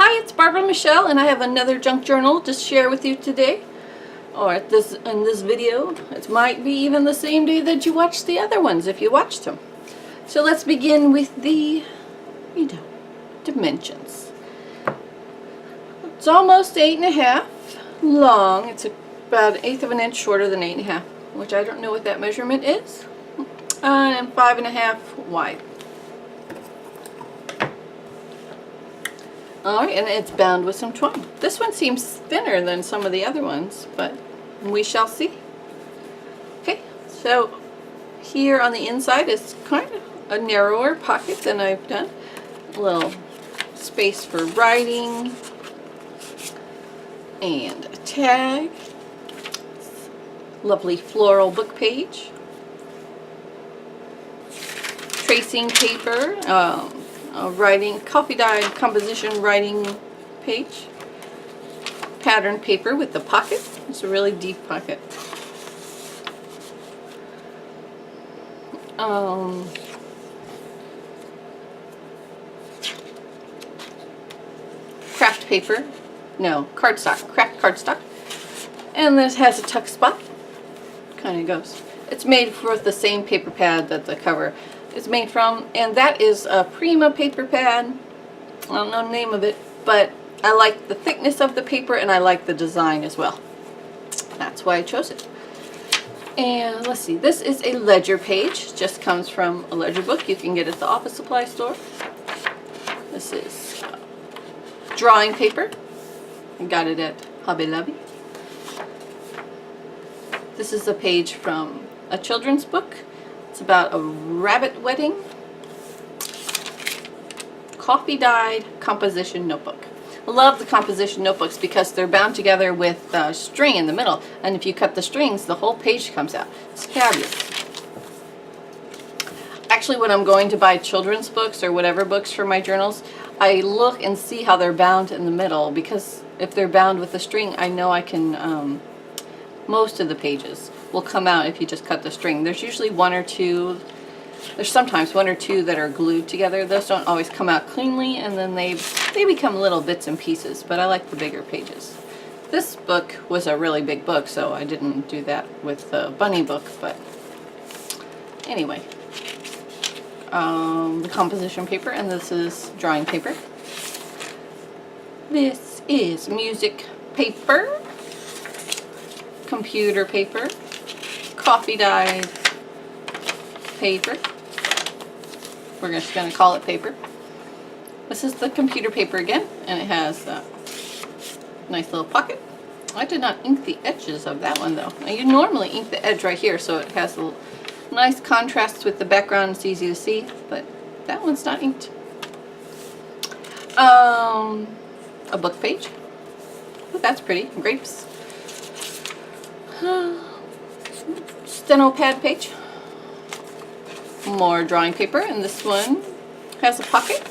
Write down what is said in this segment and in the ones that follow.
Hi, it's BarbaraMichelle, and I have another junk journal to share with you today. Or in this video. It might be even the same day that you watched the other ones, if you watched them. So let's begin with the, dimensions. It's almost 8.5 long. It's about 1/8 of an inch shorter than 8.5, which I don't know what that measurement is. And 5.5 wide. Alright, and it's bound with some twine. This one seems thinner than some of the other ones, but we shall see. Okay, so here on the inside is kind of a narrower pocket than I've done. A little space for writing and a tag. Lovely floral book page. Tracing paper. Writing, coffee dyed composition writing page. Pattern paper with the pocket. It's a really deep pocket. Craft paper. No, cardstock. Craft cardstock. And this has a tuck spot. Kind of goes. It's made with the same paper pad that the cover is made from, and that is a Prima paper pad. I don't know the name of it, but I like the thickness of the paper and I like the design as well. That's why I chose it. And let's see, this is a ledger page. Just comes from a ledger book. You can get it at the office supply store. This is drawing paper. I got it at Hobby Lobby. This is a page from a children's book. It's about a rabbit wedding. Coffee dyed composition notebook. I love the composition notebooks because they're bound together with string in the middle, and if you cut the strings, the whole page comes out. It's fabulous. Actually, when I'm going to buy children's books or whatever books for my journals, I look and see how they're bound in the middle, because if they're bound with the string, I know I can, most of the pages will come out if you just cut the string. There's usually one or two, there's sometimes one or two that are glued together. Those don't always come out cleanly, and then they become little bits and pieces, but I like the bigger pages. This book was a really big book, so I didn't do that with the bunny book, but anyway. The composition paper, and this is drawing paper. This is music paper, computer paper, coffee dyed paper. We're just going to call it paper. This is the computer paper again, and it has a nice little pocket. I did not ink the edges of that one though. Now, you normally ink the edge right here, so it has a nice contrast with the background. It's easy to see, but that one's not inked. A book page. Oh, that's pretty. Grapes. Steno pad page. More drawing paper, and this one has a pocket.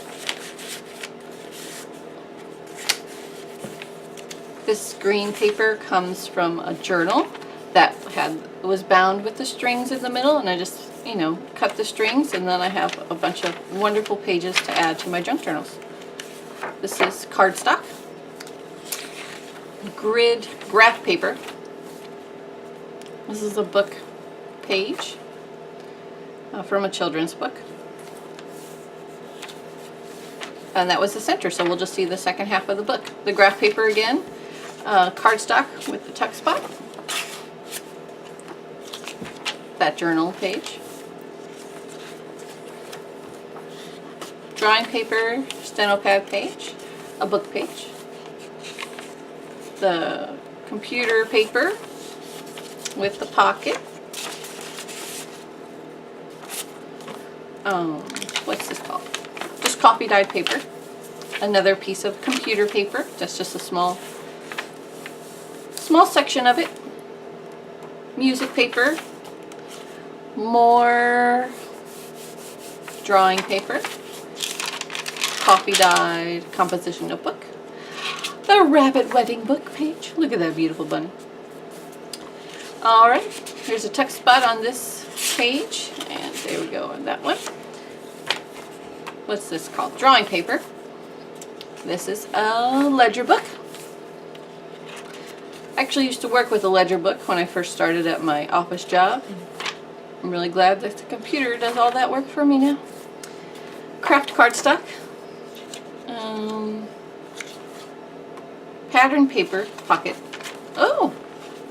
This green paper comes from a journal that was bound with the strings in the middle, and I just, cut the strings, and then I have a bunch of wonderful pages to add to my junk journals. This is cardstock. Grid graph paper. This is a book page from a children's book. And that was the center, so we'll just see the second half of the book. The graph paper again, cardstock with the tuck spot. That journal page. Drawing paper, steno pad page, a book page. The computer paper with the pocket. What's this called? Just coffee dyed paper. Another piece of computer paper. That's just a small section of it. Music paper. More drawing paper. Coffee dyed composition notebook. The rabbit wedding book page. Look at that beautiful bunny. Alright, here's a tuck spot on this page, and there we go on that one. What's this called? Drawing paper. This is a ledger book. I actually used to work with a ledger book when I first started at my office job. I'm really glad that the computer does all that work for me now. Craft cardstock. Pattern paper pocket. Oh,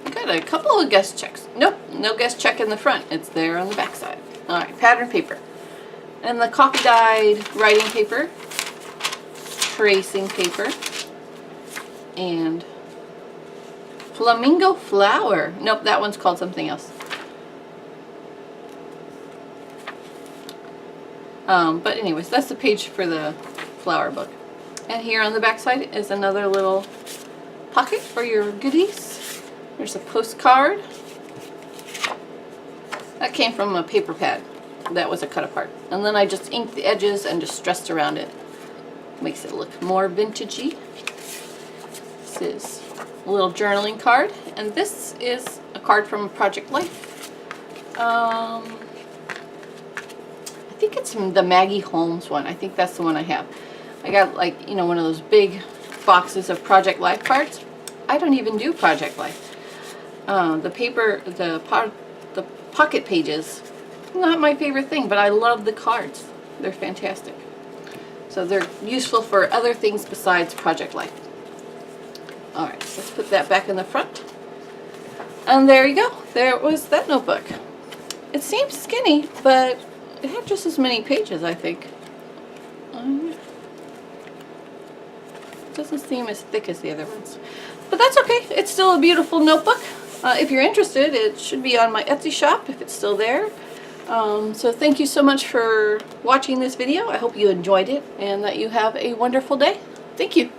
I got a couple of guest checks. Nope, no guest check in the front. It's there on the back side. Alright, pattern paper. And the coffee dyed writing paper. Tracing paper. And flamingo flower. Nope, that one's called something else. But anyways, that's the page for the flower book. And here on the back side is another little pocket for your goodies. There's a postcard. That came from a paper pad. That was a cut apart. And then I just inked the edges and just stressed around it. Makes it look more vintagey. This is a little journaling card. And this is a card from Project Life. I think it's the Maggie Holmes one. I think that's the one I have. I got, like, you know, one of those big boxes of Project Life cards. I don't even do Project Life. The paper, the pocket pages, not my favorite thing, but I love the cards. They're fantastic. So they're useful for other things besides Project Life. Alright, so let's put that back in the front. And there you go. There was that notebook. It seems skinny, but it had just as many pages, I think. It doesn't seem as thick as the other ones. But that's okay. It's still a beautiful notebook. If you're interested, it should be on my Etsy shop if it's still there. So thank you so much for watching this video. I hope you enjoyed it and that you have a wonderful day. Thank you.